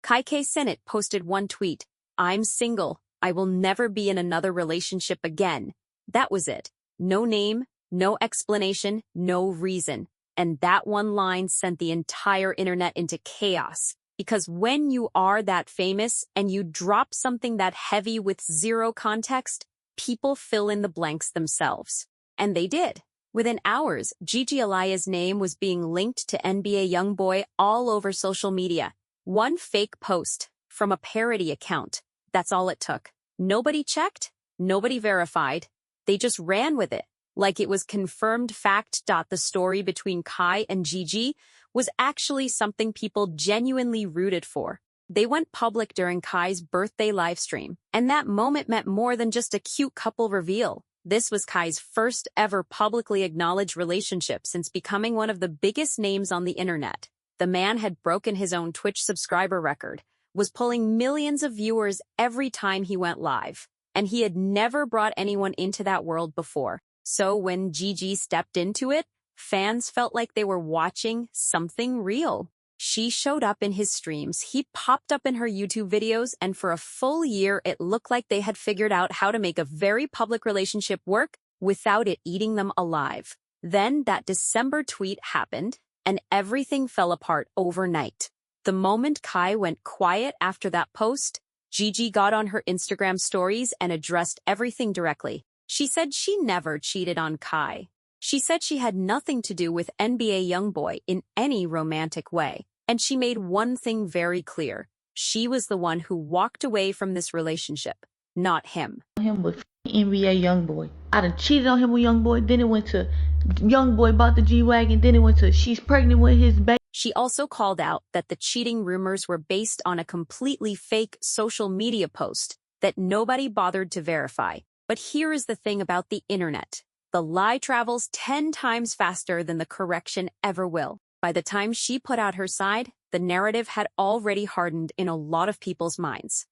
Cenat posted one tweet, "I'm single. I will never be in another relationship again." That was it. No name, no explanation, no reason. And that one line sent the entire internet into chaos. Because when you are that famous and you drop something that heavy with zero context, people fill in the blanks themselves. And they did. Within hours, Gigi name was being linked to NBA YoungBoy all over social media. One fake post from a parody account. That's all it took. Nobody checked, nobody verified. They just ran with it, like it was confirmed fact. The story between Kai and Gigi was actually something people genuinely rooted for. They went public during Kai's birthday livestream, and that moment meant more than just a cute couple reveal. This was Kai's first ever publicly acknowledged relationship since becoming one of the biggest names on the internet. The man had broken his own Twitch subscriber record, was pulling millions of viewers every time he went live, and he had never brought anyone into that world before. So when Gigi stepped into it, fans felt like they were watching something real. She showed up in his streams, he popped up in her YouTube videos, and for a full year it looked like they had figured out how to make a very public relationship work without it eating them alive. Then that December tweet happened, and everything fell apart overnight. The moment Kai went quiet after that post, Gigi got on her Instagram stories and addressed everything directly. She said she never cheated on Kai. She said she had nothing to do with NBA YoungBoy in any romantic way. And she made one thing very clear. She was the one who walked away from this relationship, not him. Him with NBA YoungBoy. I done cheated on him with YoungBoy, then it went to YoungBoy bought the G-Wagon, then it went to she's pregnant with his baby. She also called out that the cheating rumors were based on a completely fake social media post that nobody bothered to verify. But here is the thing about the internet. The lie travels 10 times faster than the correction ever will. By the time she put out her side, the narrative had already hardened in a lot of people's minds.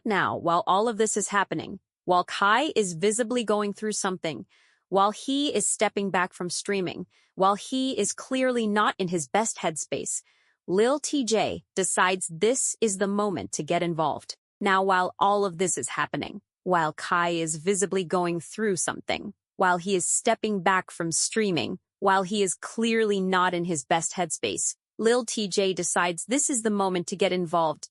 Now, while all of this is happening, while Kai is visibly going through something, while he is stepping back from streaming, while he is clearly not in his best headspace, Lil Tjay decides this is the moment to get involved. Now, while all of this is happening, while Kai is visibly going through something, while he is stepping back from streaming, while he is clearly not in his best headspace, Lil Tjay decides this is the moment to get involved.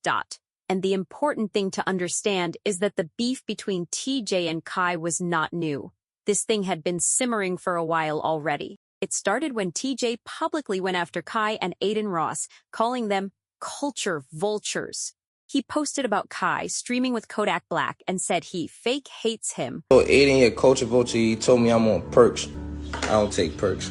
And the important thing to understand is that the beef between Tjay and Kai was not new. This thing had been simmering for a while already. It started when Tjay publicly went after Kai and Aiden Ross, calling them culture vultures. He posted about Kai streaming with Kodak Black and said he fake hates him. So Aiden, your culture vulture, he told me I'm on perks. I don't take perks.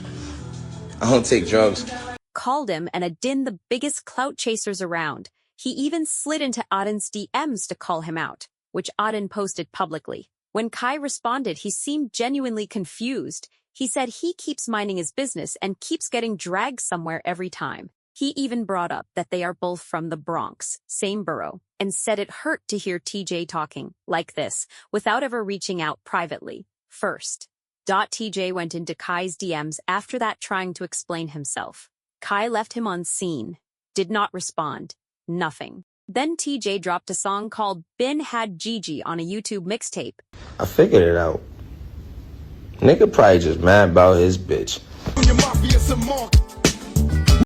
I don't take drugs. Called him and Adin the biggest clout chasers around. He even slid into Adin's DMs to call him out, which Adin posted publicly. When Kai responded, he seemed genuinely confused. He said he keeps minding his business and keeps getting dragged somewhere every time. He even brought up that they are both from the Bronx, same borough, and said it hurt to hear Tjay talking like this without ever reaching out privately first. Tjay went into Kai's DMs after that trying to explain himself. Kai left him on scene, did not respond, nothing. Then Tjay dropped a song called Bin Had Gigi on a YouTube mixtape. I figured it out. Nigga probably just mad about his bitch.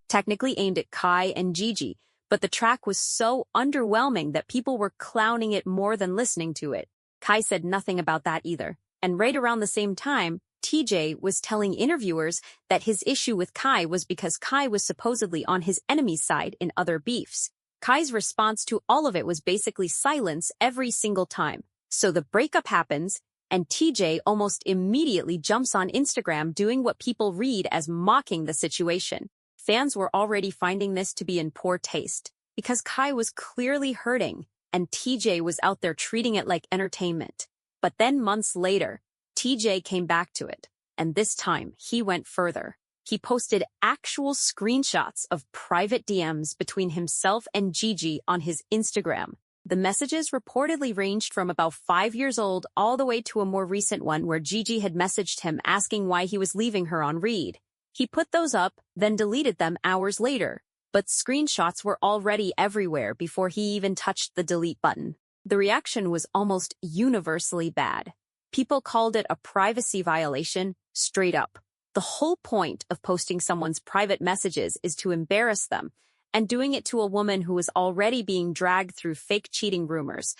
Technically aimed at Kai and Gigi, but the track was so underwhelming that people were clowning it more than listening to it. Kai said nothing about that either. And right around the same time, Tjay was telling interviewers that his issue with Kai was because Kai was supposedly on his enemy's side in other beefs. Kai's response to all of it was basically silence every single time. So the breakup happens, and Tjay almost immediately jumps on Instagram doing what people read as mocking the situation. Fans were already finding this to be in poor taste, because Kai was clearly hurting, and Tjay was out there treating it like entertainment. But then months later, Tjay came back to it, and this time he went further. He posted actual screenshots of private DMs between himself and Gigi on his Instagram. The messages reportedly ranged from about 5 years old all the way to a more recent one where Gigi had messaged him asking why he was leaving her on read. He put those up, then deleted them hours later. but screenshots were already everywhere before he even touched the delete button. The reaction was almost universally bad. People called it a privacy violation, straight up. The whole point of posting someone's private messages is to embarrass them, and doing it to a woman who was already being dragged through fake cheating rumors,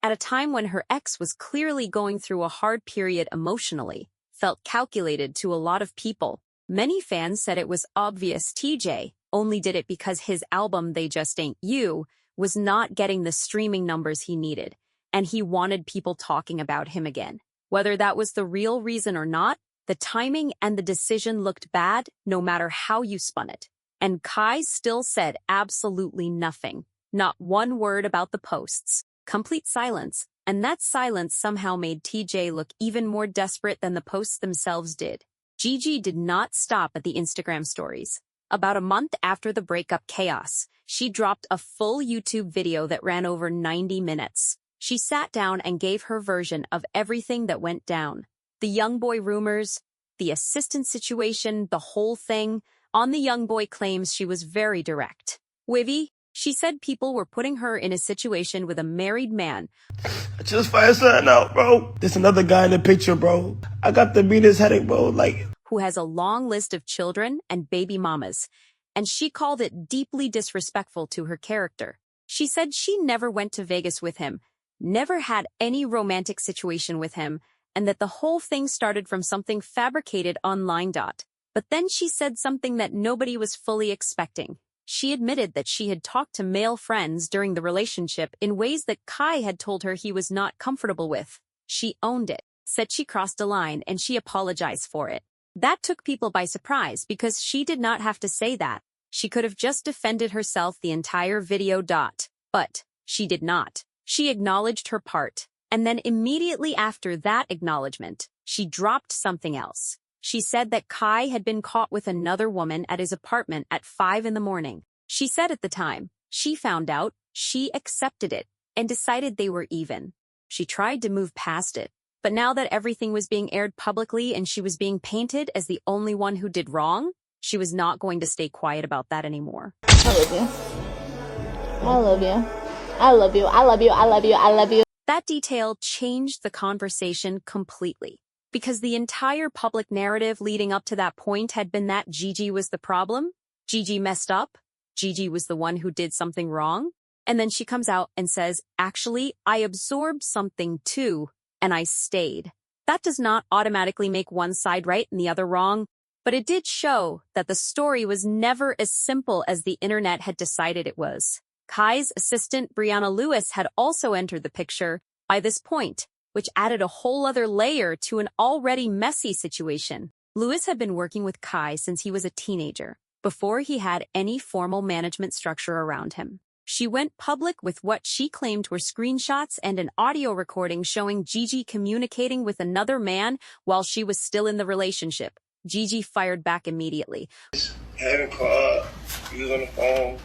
at a time when her ex was clearly going through a hard period emotionally, felt calculated to a lot of people. Many fans said it was obvious Tjay only did it because his album They Just Ain't You was not getting the streaming numbers he needed, and he wanted people talking about him again. Whether that was the real reason or not, the timing and the decision looked bad no matter how you spun it. And Kai still said absolutely nothing. Not one word about the posts. Complete silence. And that silence somehow made Tjay look even more desperate than the posts themselves did. Gigi did not stop at the Instagram stories. About a month after the breakup chaos, she dropped a full YouTube video that ran over 90 minutes. She sat down and gave her version of everything that went down. The YoungBoy rumors, the assistant situation, the whole thing. On the YoungBoy claims she was very direct. Wivy, she said people were putting her in a situation with a married man. I just fired something out, bro. There's another guy in the picture, bro. I got the meanest headache, bro. Who has a long list of children and baby mamas. And she called it deeply disrespectful to her character. She said she never went to Vegas with him, never had any romantic situation with him, and that the whole thing started from something fabricated online. But then she said something that nobody was fully expecting. She admitted that she had talked to male friends during the relationship in ways that Kai had told her he was not comfortable with. She owned it, said she crossed a line, and she apologized for it. That took people by surprise because she did not have to say that. She could have just defended herself the entire video. But she did not. She acknowledged her part. And then immediately after that acknowledgement, she dropped something else. She said that Kai had been caught with another woman at his apartment at 5 in the morning. She said at the time, she found out, she accepted it, and decided they were even. She tried to move past it. But now that everything was being aired publicly and she was being painted as the only one who did wrong, she was not going to stay quiet about that anymore. I love you. I love you. I love you. I love you. I love you. I love you. That detail changed the conversation completely. Because the entire public narrative leading up to that point had been that Gigi was the problem, Gigi messed up, Gigi was the one who did something wrong, and then she comes out and says, actually, I absorbed something too, and I stayed. That does not automatically make one side right and the other wrong, but it did show that the story was never as simple as the internet had decided it was. Kai's assistant, Brianna Lewis, had also entered the picture by this point, which added a whole other layer to an already messy situation. Lewis had been working with Kai since he was a teenager, before he had any formal management structure around him. She went public with what she claimed were screenshots and an audio recording showing Gigi communicating with another man while she was still in the relationship. Gigi fired back immediately. Haven't called, you was on the phone,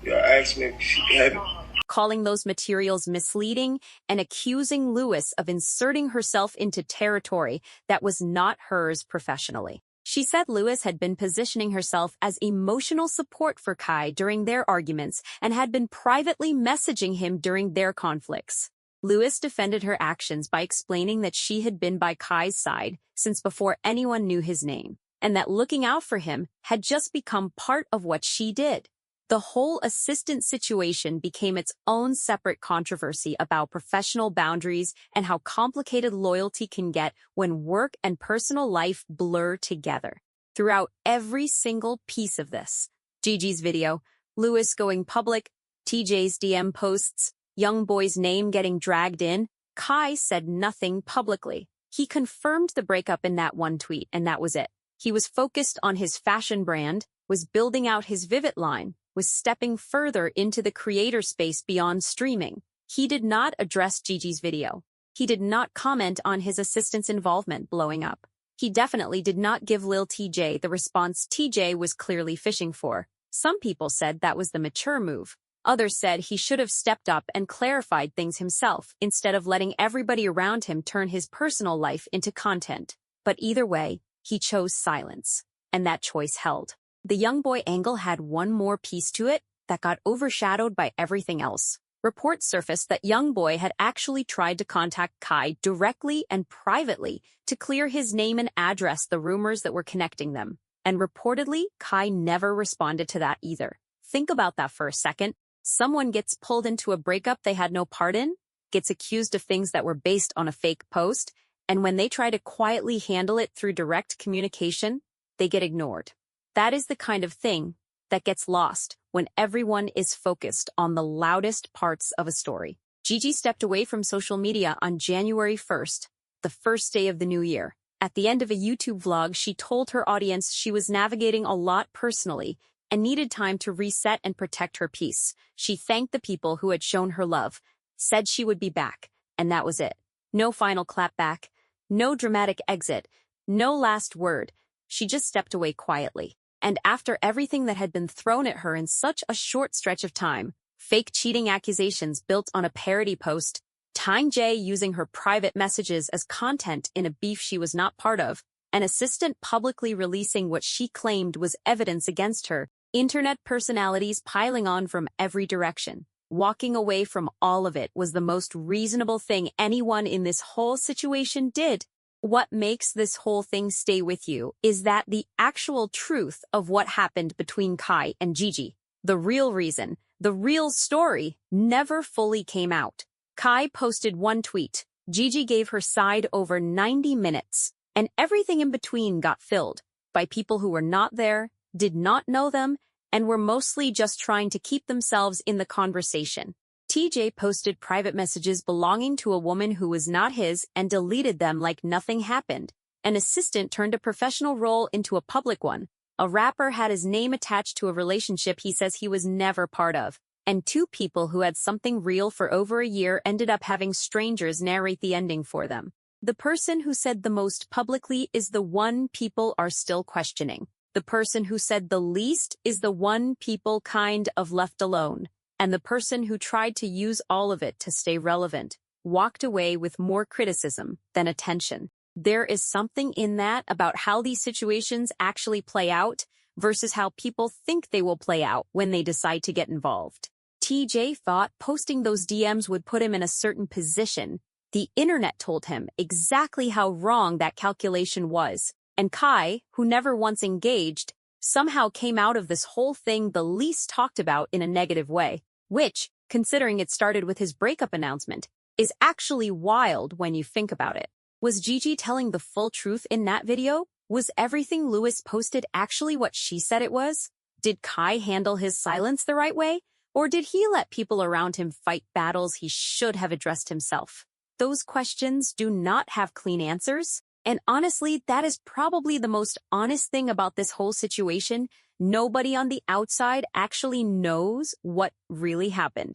you asked me if you haven't. Calling those materials misleading and accusing Lewis of inserting herself into territory that was not hers professionally. She said Lewis had been positioning herself as emotional support for Kai during their arguments and had been privately messaging him during their conflicts. Lewis defended her actions by explaining that she had been by Kai's side since before anyone knew his name, and that looking out for him had just become part of what she did. The whole assistant situation became its own separate controversy about professional boundaries and how complicated loyalty can get when work and personal life blur together. Throughout every single piece of this, Gigi's video, Lewis going public, Tjay's DM posts, YoungBoy's name getting dragged in, Kai said nothing publicly. He confirmed the breakup in that one tweet, and that was it. He was focused on his fashion brand, was building out his Vivid line, was stepping further into the creator space beyond streaming. He did not address Gigi's video. He did not comment on his assistant's involvement blowing up. He definitely did not give Lil Tjay the response Tjay was clearly fishing for. Some people said that was the mature move. Others said he should have stepped up and clarified things himself instead of letting everybody around him turn his personal life into content. But either way, he chose silence, and that choice held. The YoungBoy angle had one more piece to it that got overshadowed by everything else. Reports surfaced that YoungBoy had actually tried to contact Kai directly and privately to clear his name and address the rumors that were connecting them. And reportedly, Kai never responded to that either. Think about that for a second. Someone gets pulled into a breakup they had no part in, gets accused of things that were based on a fake post, and when they try to quietly handle it through direct communication, they get ignored. That is the kind of thing that gets lost when everyone is focused on the loudest parts of a story. Gigi stepped away from social media on January 1st, the first day of the new year. At the end of a YouTube vlog, she told her audience she was navigating a lot personally and needed time to reset and protect her peace. She thanked the people who had shown her love, said she would be back, and that was it. No final clapback, no dramatic exit, no last word. She just stepped away quietly. And after everything that had been thrown at her in such a short stretch of time, fake cheating accusations built on a parody post, Lil Tjay using her private messages as content in a beef she was not part of, an assistant publicly releasing what she claimed was evidence against her, internet personalities piling on from every direction. Walking away from all of it was the most reasonable thing anyone in this whole situation did. What makes this whole thing stay with you is that the actual truth of what happened between Kai and Gigi, the real reason, the real story, never fully came out. Kai posted one tweet. Gigi gave her side over 90 minutes, and everything in between got filled by people who were not there, did not know them, and were mostly just trying to keep themselves in the conversation. TJ posted private messages belonging to a woman who was not his and deleted them like nothing happened. An assistant turned a professional role into a public one. A rapper had his name attached to a relationship he says he was never part of. And two people who had something real for over a year ended up having strangers narrate the ending for them. The person who said the most publicly is the one people are still questioning. The person who said the least is the one people kind of left alone. And the person who tried to use all of it to stay relevant walked away with more criticism than attention. There is something in that about how these situations actually play out versus how people think they will play out when they decide to get involved. TJ thought posting those DMs would put him in a certain position. The internet told him exactly how wrong that calculation was. And Kai, who never once engaged, somehow came out of this whole thing the least talked about in a negative way, which, considering it started with his breakup announcement, is actually wild when you think about it. Was Gigi telling the full truth in that video? Was everything Lewis posted actually what she said it was? Did Kai handle his silence the right way? Or did he let people around him fight battles he should have addressed himself? Those questions do not have clean answers. And honestly, that is probably the most honest thing about this whole situation. Nobody on the outside actually knows what really happened.